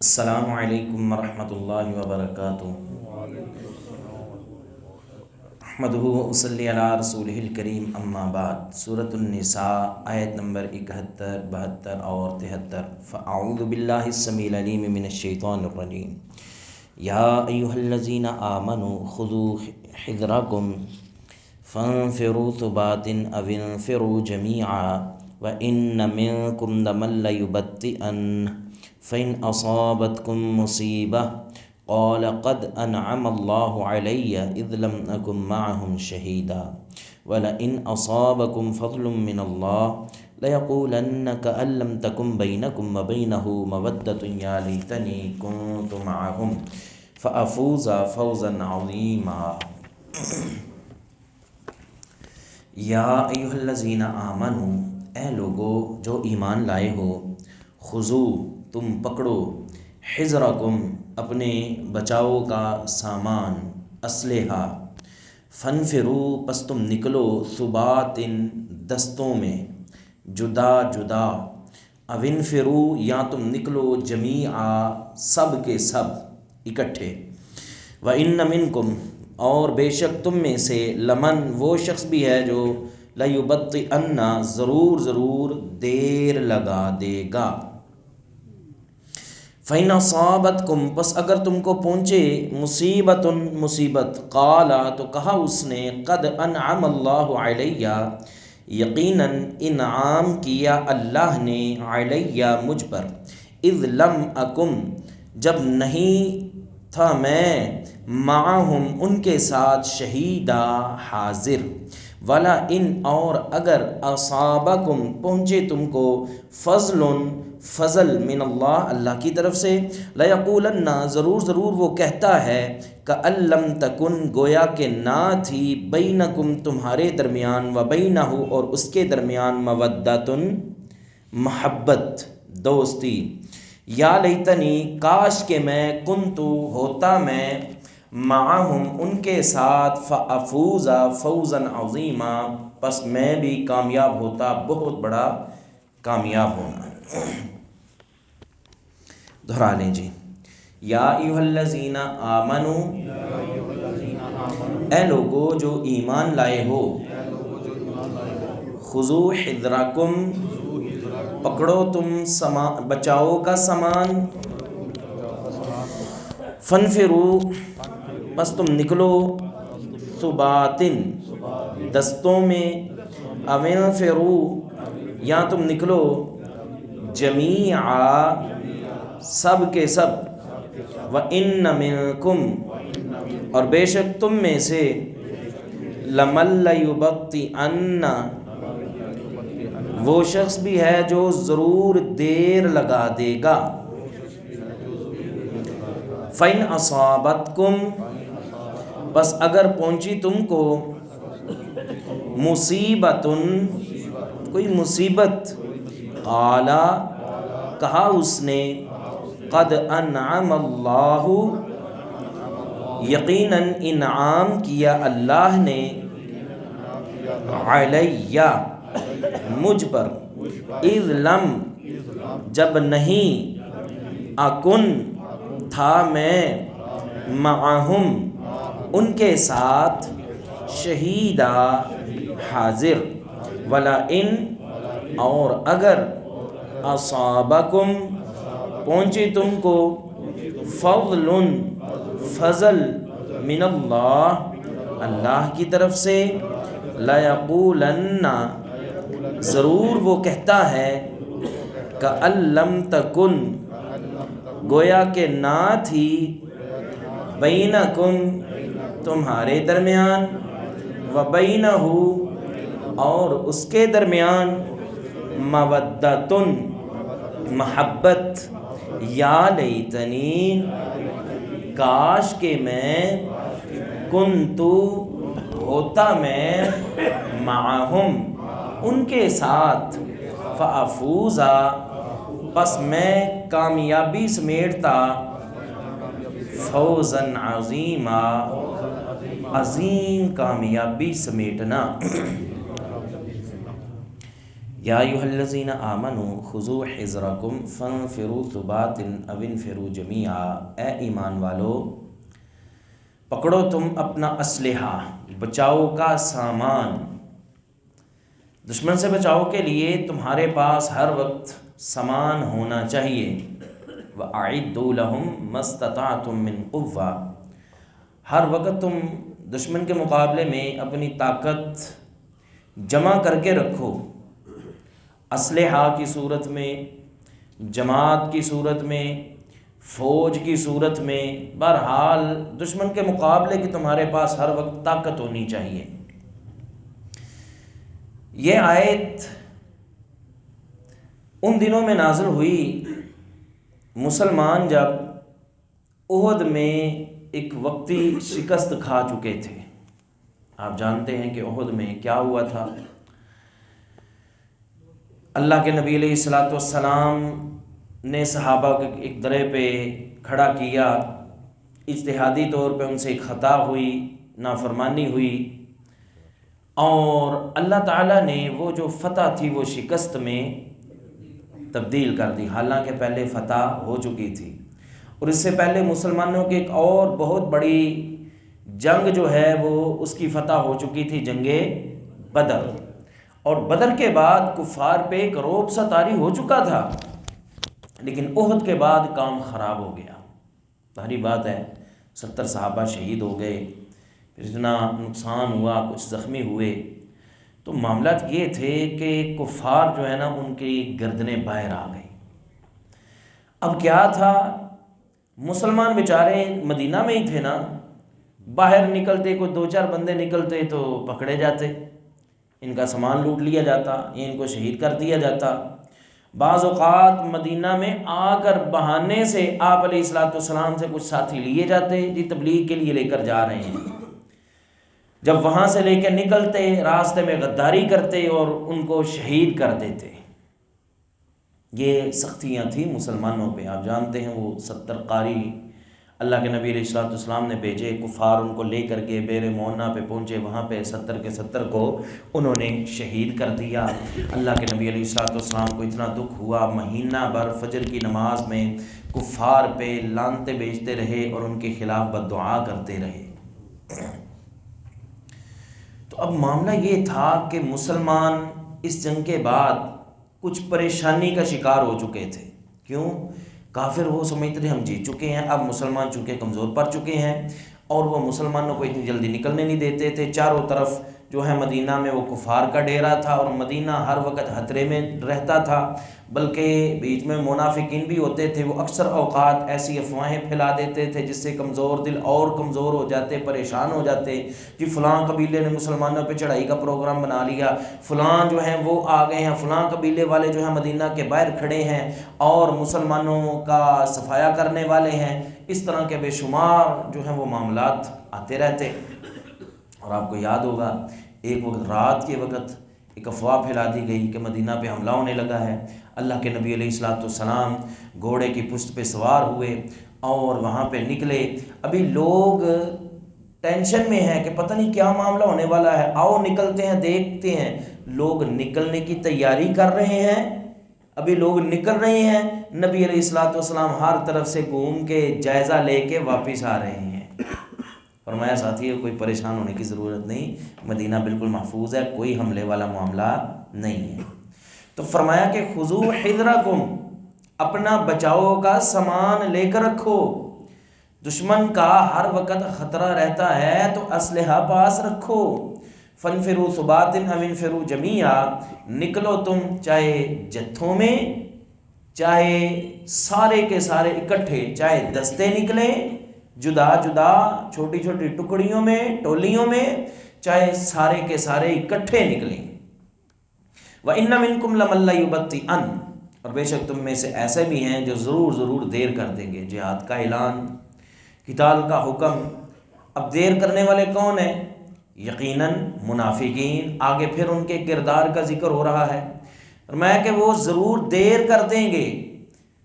السلام علیکم ورحمۃ اللہ وبرکاتہ۔ احمدہ وصلی علی رسولہ الکریم، اما بعد۔ سورۃ النساء آیت نمبر 71، 72 اور 73۔ فاعوذ باللہ السمیع العلیم من الشیطان الرجیم۔ یا ایھا الذین آمنوا خذوا حذرکم فانفروا ثبات او انفروا جمیعا وان منکم لمن لیبطئن فإن أصابتكم مصيبة قال قد أنعم الله علي إذ لم أكن معهم شهيدا ولئن أصابكم فضل من الله ليقولن كأن لم تكن بينكم وبينه مودة يا ليتني كنت معهم فأفوز فوزا عظيما۔ یا ایھا الذین آمنوا، اے لوگو جو ایمان لائے ہو، خذو تم پکڑو، حذرکم اپنے بچاؤ کا سامان، اسلحہ، فانفروا پس تم نکلو، ثبات دستوں میں، جدا جدا، او انفروا یا تم نکلو، جمیعا سب کے سب اکٹھے، وَإِنَّ مِنْكُمْ اور بے شک تم میں سے، لمن وہ شخص بھی ہے جو لیبطئن ضرور دیر لگا دے گا، فَإِنْ أَصَابَتْكُمْ پس اگر تم کو پہنچے، مصیبت، قالا تو کہا اس نے، قد انعم اللہ علیہ یقیناً انعام کیا اللہ نے، علیہ مجھ پر، اذ لم اکم جب نہیں تھا میں، معہم ان کے ساتھ، شہیدا حاضر، ولا ان اور اگر، اصابکم پہنچے تم کو، فضل من اللہ اللہ کی طرف سے، لیقولن ضرور وہ کہتا ہے، کأن لم تکن گویا کہ نہ تھی، بینکم تمہارے درمیان، وبینہ اور اس کے درمیان، مودۃ محبت، دوستی، یا لیتنی کاش کہ میں، کنتو ہوتا میں، معہم ان کے ساتھ، فافوز فوزا عظیما پس میں بھی کامیاب ہوتا، بہت بڑا کامیاب ہونا۔ دہرا لیں جی۔ یا ایھا الذین آمنوا، اے لوگو جو ایمان لائے ہو، خذوا حذرکم پکڑو تم بچاؤ کا سامان، فانفروا پس تم نکلو، ثبات دستوں میں، او انفروا یا تم نکلو، جمیعا سب کے سب، وَإِنَّ مِنْكُمْ اور بے شک تم میں سے، لَمَن لَيُبَطِّئَنَّ وہ شخص بھی ہے جو ضرور دیر لگا دے گا، فَإِنْ أَصَابَتْكُمْ بس اگر پہنچی تم کو، مصیبت کوئی مصیبت، قالا کہا اس نے، قد انعم اللہ یقیناً انعام کیا اللہ نے، علیہ مجھ پر، اذ لم جب نہیں، اکن تھا میں، معہم ان کے ساتھ، شہیدا حاضر، ولا ان اور اگر، اصابکم پہنچے تم کو، فضل من اللہ اللہ کی طرف سے، لیقولن ضرور وہ کہتا ہے، کأن لم تکن گویا کہ نہ تھی، بینکم تمہارے درمیان، وبینہ اور اس کے درمیان، مودۃ محبت، یا لیتنی کاش کہ میں، کنتو ہوتا میں، معہم ان کے ساتھ، فافوز پس میں کامیابی سمیٹتا، فوزا عظیما عظیم کامیابی سمیٹنا۔ یا ایھا الذین آمنوا خذوا حذرکم فانفروا ثبات او انفروا جمیعا، اے ایمان والو پکڑو تم اپنا اسلحہ، بچاؤ کا سامان۔ دشمن سے بچاؤ کے لیے تمہارے پاس ہر وقت سامان ہونا چاہیے۔ وَأَعِدُّوا لَهُم مَا اسْتَطَعْتُم مِّن قُوَّةٍ، ہر وقت تم دشمن کے مقابلے میں اپنی طاقت جمع کر کے رکھو، اسلحہ کی صورت میں، جماعت کی صورت میں، فوج کی صورت میں، بہرحال دشمن کے مقابلے کی تمہارے پاس ہر وقت طاقت ہونی چاہیے۔ یہ آیت ان دنوں میں نازل ہوئی مسلمان جب احد میں ایک وقتی شکست کھا چکے تھے۔ آپ جانتے ہیں کہ احد میں کیا ہوا تھا۔ اللہ کے نبی علیہ الصلوۃ والسلام نے صحابہ کو ایک درے پہ کھڑا کیا، اجتہادی طور پہ ان سے ایک خطا ہوئی، نافرمانی ہوئی، اور اللہ تعالیٰ نے وہ جو فتح تھی وہ شکست میں تبدیل کر دی، حالانکہ پہلے فتح ہو چکی تھی۔ اور اس سے پہلے مسلمانوں کی ایک اور بہت بڑی جنگ جو ہے وہ اس کی فتح ہو چکی تھی، جنگ بدر۔ اور بدر کے بعد کفار پہ ایک رعب سا طاری ہو چکا تھا، لیکن احد کے بعد کام خراب ہو گیا۔ ظاہری بات ہے 70 صحابہ شہید ہو گئے، پھر اتنا نقصان ہوا، کچھ زخمی ہوئے، تو معاملات یہ تھے کہ کفار جو ہے نا ان کی گردنیں باہر آ گئی۔ اب کیا تھا، مسلمان بیچارے مدینہ میں ہی تھے نا، باہر نکلتے کوئی 2-4 بندے نکلتے تو پکڑے جاتے، ان کا سامان لوٹ لیا جاتا یا ان کو شہید کر دیا جاتا۔ بعض اوقات مدینہ میں آ کر بہانے سے آپ علیہ الصلوۃ والسلام سے کچھ ساتھی لیے جاتے، جی تبلیغ کے لیے لے کر جا رہے ہیں۔ جب وہاں سے لے کے نکلتے راستے میں غداری کرتے اور ان کو شہید کر دیتے۔ یہ سختیاں تھیں مسلمانوں پہ۔ آپ جانتے ہیں وہ 70 قاری اللہ کے نبی علیہ الصلوۃ والسلام نے بھیجے، کفار ان کو لے کر کے بئر معونہ پہ پہنچے، وہاں پہ 70 کے 70 کو انہوں نے شہید کر دیا۔ اللہ کے نبی علیہ الصلوۃ والسلام کو اتنا دکھ ہوا، مہینہ بھر فجر کی نماز میں کفار پہ لعنتیں بھیجتے رہے اور ان کے خلاف بد دعا کرتے رہے۔ تو اب معاملہ یہ تھا کہ مسلمان اس جنگ کے بعد کچھ پریشانی کا شکار ہو چکے تھے۔ کیوں؟ کافر وہ سمجھتے تھے ہم جیت چکے ہیں، اب مسلمان چونکہ کمزور پڑ چکے ہیں، اور وہ مسلمانوں کو اتنی جلدی نکلنے نہیں دیتے تھے۔ چاروں طرف جو ہے مدینہ میں وہ کفار کا ڈیرا تھا، اور مدینہ ہر وقت خطرے میں رہتا تھا، بلکہ بیچ میں منافقین بھی ہوتے تھے، وہ اکثر اوقات ایسی افواہیں پھیلا دیتے تھے جس سے کمزور دل اور کمزور ہو جاتے، پریشان ہو جاتے کہ فلاں قبیلے نے مسلمانوں پہ چڑھائی کا پروگرام بنا لیا، فلاں جو ہیں وہ آ گئے ہیں، فلاں قبیلے والے جو ہیں مدینہ کے باہر کھڑے ہیں اور مسلمانوں کا صفایا کرنے والے ہیں۔ اس طرح کے بے شمار جو ہیں وہ معاملات آتے رہتے۔ اور آپ کو یاد ہوگا ایک وقت رات کے وقت ایک افواہ پھیلا دی گئی کہ مدینہ پہ حملہ ہونے لگا ہے۔ اللہ کے نبی علیہ الصلوۃ والسلام گھوڑے کی پشت پہ سوار ہوئے اور وہاں پہ نکلے۔ ابھی لوگ ٹینشن میں ہیں کہ پتہ نہیں کیا معاملہ ہونے والا ہے، آؤ نکلتے ہیں دیکھتے ہیں۔ لوگ نکلنے کی تیاری کر رہے ہیں، ابھی لوگ نکل رہے ہیں، نبی علیہ الصلوۃ والسلام ہر طرف سے گھوم کے جائزہ لے کے واپس آ رہے ہیں۔ فرمایا ساتھیو کوئی پریشان ہونے کی ضرورت نہیں، مدینہ بالکل محفوظ ہے، کوئی حملے والا معاملہ نہیں ہے۔ تو فرمایا کہ خذوا حذرکم، اپنا بچاؤ کا سامان لے کر رکھو، دشمن کا ہر وقت خطرہ رہتا ہے تو اسلحہ پاس رکھو۔ فانفروا ثبات او انفروا جمیعا، نکلو تم چاہے جتھوں میں، چاہے سارے کے سارے اکٹھے، چاہے دستے نکلیں جدا جدا چھوٹی چھوٹی ٹکڑیوں میں، ٹولیوں میں، چاہے سارے کے سارے اکٹھے نکلیں۔ وَإِنَّ مِنْكُمْ لَمَن لَّيُبَطِّئَنَّ، اور بے شک تم میں سے ایسے بھی ہیں جو ضرور دیر کر دیں گے۔ جہاد کا اعلان، قتال کا حکم، اب دیر کرنے والے کون ہیں؟ یقیناً منافقین۔ آگے پھر ان کے کردار کا ذکر ہو رہا ہے، فرمایا کہ وہ ضرور دیر کر دیں گے،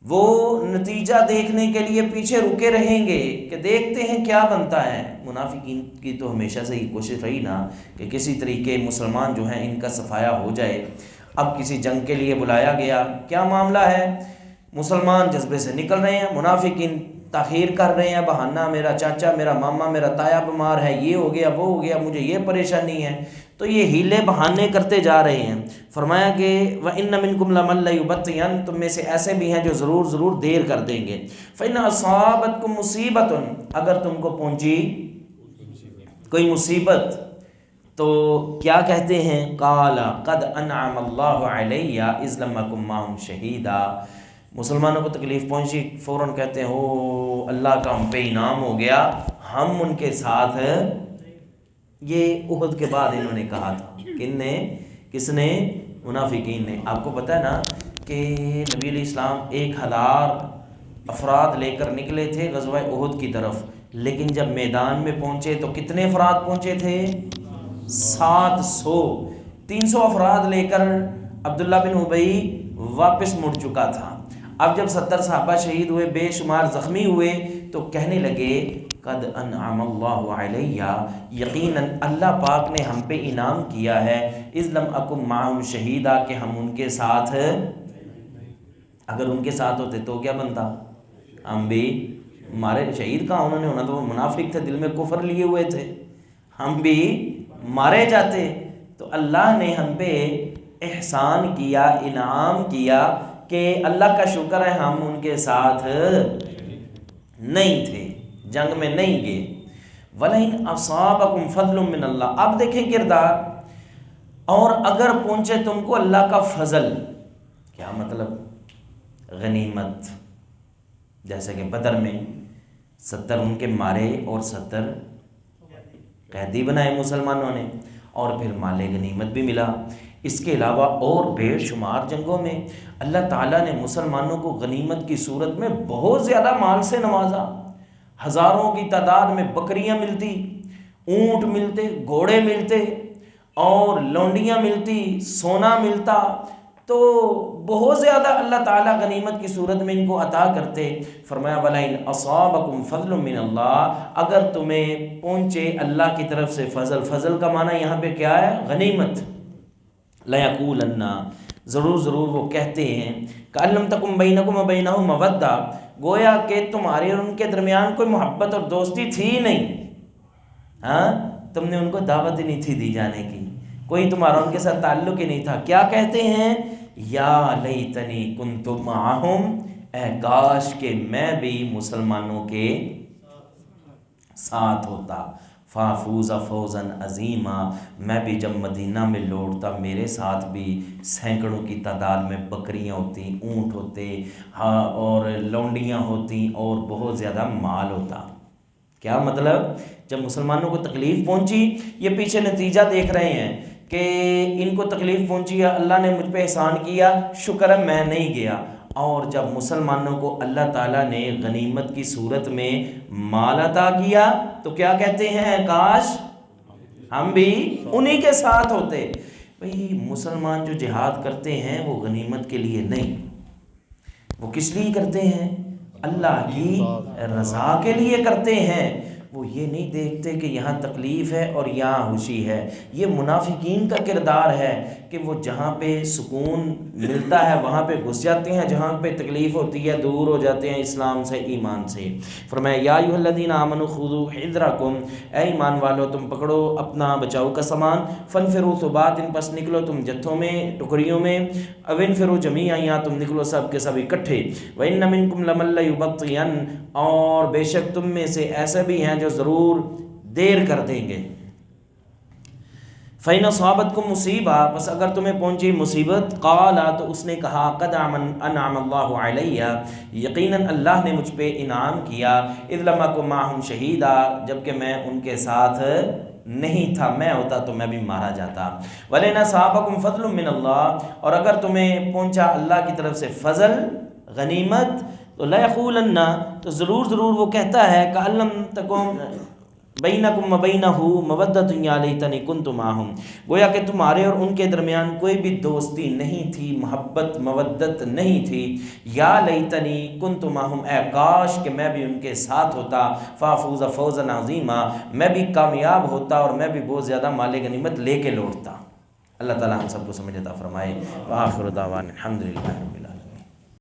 وہ نتیجہ دیکھنے کے لیے پیچھے رکے رہیں گے کہ دیکھتے ہیں کیا بنتا ہے۔ منافقین کی تو ہمیشہ سے ہی کوشش رہی نا کہ کسی طریقے مسلمان جو ہیں ان کا صفایا ہو جائے۔ اب کسی جنگ کے لیے بلایا گیا، کیا معاملہ ہے؟ مسلمان جذبے سے نکل رہے ہیں، منافقین تاخیر کر رہے ہیں، بہانہ میرا چاچا، میرا ماما، میرا تایا بیمار ہے، یہ ہو گیا وہ ہو گیا، مجھے یہ پریشانی ہے، تو یہ ہیلے بہانے کرتے جا رہے ہیں۔ فرمایا کہ وَإِنَّ مِنْكُمْ لَمَن لَيُبَطِّئَنَّ، تم میں سے ایسے بھی ہیں جو ضرور دیر کر دیں گے۔ فَإِنَّ أَصَابَتْكُمْ مُصِيبَةٌ، اگر تم کو پہنچی کوئی مصیبت تو کیا کہتے ہیں؟ قَالَ قَدْ أَنْعَمَ اللَّهُ عَلَيَّ إِذْ لَمْ أَكُنْ مَعَهُمْ شَهِيدًا، مسلمانوں کو تکلیف پہنچی، فوراً کہتے ہیں او اللہ کا ہم پہ انعام ہو گیا، ہم ان کے ساتھ ہیں۔ یہ احد کے بعد انہوں نے کہا تھا، کس نے؟ منافقین نے۔ آپ کو پتہ ہے نا کہ نبی علیہ السلام 1000 افراد لے کر نکلے تھے غزوہ احد کی طرف، لیکن جب میدان میں پہنچے تو کتنے افراد پہنچے تھے؟ 700۔ 300 افراد لے کر عبداللہ بن ابی واپس مڑ چکا تھا۔ اب جب 70 صحابہ شہید ہوئے، بے شمار زخمی ہوئے، تو کہنے لگے قد انعم اللہ علیہ، یقیناً اللہ پاک نے ہم پہ انعام کیا ہے، اذ لم اکن معہم شہیدا، کہ ہم ان کے ساتھ، اگر ان کے ساتھ ہوتے تو کیا بنتا؟ ہم بھی مارے، شہید کہاں انہوں نے ہونا، تو وہ منافق تھے، دل میں کفر لیے ہوئے تھے، ہم بھی مارے جاتے۔ تو اللہ نے ہم پہ احسان کیا، انعام کیا کہ اللہ کا شکر ہے ہم ان کے ساتھ نہیں تھے، جنگ میں نہیں گئے۔ وَلَئِنْ أَصَابَكُمْ فَضْلٌ مِّنَ اللَّهِ، اب دیکھیں کردار، اور اگر پہنچے تم کو اللہ کا فضل، کیا مطلب؟ غنیمت، جیسے کہ بدر میں 70 ان کے مارے اور 70 قیدی بنائے مسلمانوں نے، اور پھر مال غنیمت بھی ملا۔ اس کے علاوہ اور بے شمار جنگوں میں اللہ تعالیٰ نے مسلمانوں کو غنیمت کی صورت میں بہت زیادہ مال سے نوازا، ہزاروں کی تعداد میں بکریاں ملتی، اونٹ ملتے، گھوڑے ملتے، اور لونڈیاں ملتی، سونا ملتا، تو بہت زیادہ اللہ تعالیٰ غنیمت کی صورت میں ان کو عطا کرتے۔ فرمایا وَلَئِنْ أَصَابَكُمْ فَضْلٌ مِّنَ اللَّهِ، اگر تمہیں پہنچے اللہ کی طرف سے فضل، فضل کا معنی یہاں پہ کیا ہے؟ غنیمت۔ لَيَقُولَنَّ، ضرور وہ کہتے ہیں، كَأَن لَّمْ تَكُن بَيْنَكُمْ وَبَيْنَهُ مَوَدَّةٌ، گویا کہ تمہارے اور ان کے درمیان کوئی محبت اور دوستی تھی نہیں، ہاں، تم نے ان کو دعوت ہی نہیں تھی دی جانے کی، کوئی تمہارا ان کے ساتھ تعلق ہی نہیں تھا۔ کیا کہتے ہیں؟ یا لیتنی کنت معہم، اے کاش کہ میں بھی مسلمانوں کے ساتھ ہوتا، فافوز فوزا عظیما، میں بھی جب مدینہ میں لوٹتا میرے ساتھ بھی سینکڑوں کی تعداد میں بکریاں ہوتی، اونٹ ہوتے، ہاں، اور لونڈیاں ہوتی، اور بہت زیادہ مال ہوتا۔ کیا مطلب؟ جب مسلمانوں کو تکلیف پہنچی، یہ پیچھے نتیجہ دیکھ رہے ہیں کہ ان کو تکلیف پہنچی ہے، اللہ نے مجھ پہ احسان کیا، شکر ہے میں نہیں گیا، اور جب مسلمانوں کو اللہ تعالیٰ نے غنیمت کی صورت میں مال عطا کیا تو کیا کہتے ہیں؟ کاش ہم بھی انہی کے ساتھ ہوتے۔ بھئی مسلمان جو جہاد کرتے ہیں وہ غنیمت کے لیے نہیں، وہ کس لیے کرتے ہیں؟ اللہ کی رضا کے لیے کرتے ہیں۔ وہ یہ نہیں دیکھتے کہ یہاں تکلیف ہے اور یہاں خوشی ہے۔ یہ منافقین کا کردار ہے کہ وہ جہاں پہ سکون ملتا ہے وہاں پہ گھس جاتے ہیں، جہاں پہ تکلیف ہوتی ہے دور ہو جاتے ہیں اسلام سے، ایمان سے۔ فرمایا یا ایھا الذین آمنوا خذوا حذرکم، اے ایمان والو تم پکڑو اپنا بچاؤ کا سامان، فانفروا ثبات، پس نکلو تم جتھوں میں، ٹکڑیوں میں، او انفروا جمیعا، یا تم نکلو سب کے سب اکٹھے، وان منکم لمن لیبطئن، اور بے شک تم میں سے ایسے بھی ہیں جو ضرور دیر کر دیں گے۔ فَإِنْ أَصَابَتْكُمْ مُصِیبَةٌ، پس اگر تمہیں پہنچی مصیبت، قَالَ، تو اس نے کہا قَدْ أَنْعَمَ اللَّهُ عَلَيَّ، یقیناً اللہ نے مجھ پہ انعام کیا، إِذْ لَمْ أَكُن مَعَهُمْ شَهِيدًا، جبکہ میں ان کے ساتھ نہیں تھا، میں ہوتا تو میں بھی مارا جاتا۔ وَلَئِنْ أَصَابَكُمْ فَضْلٌ مِّنَ اللَّهِ، اور اگر تمہیں پہنچا اللہ کی طرف سے فضل، غنیمت، تو لَيَقُولَنَّ، تو ضرور وہ کہتا ہے كَأَن لَّمْ تَكُن بینکم وبینہ مودۃ یا لیتنی کنت معہم، گویا کہ تمہارے اور ان کے درمیان کوئی بھی دوستی نہیں تھی، محبت مودت نہیں تھی، یا لیتنی کنت معہم، اے کاش کہ میں بھی ان کے ساتھ ہوتا، فافوز فوزا عظیما، میں بھی کامیاب ہوتا اور میں بھی بہت زیادہ مال غنیمت لے کے لوٹتا۔ اللہ تعالی ہم سب کو سمجھ عطا فرمائے۔ وآخر دعوانا الحمدللہ۔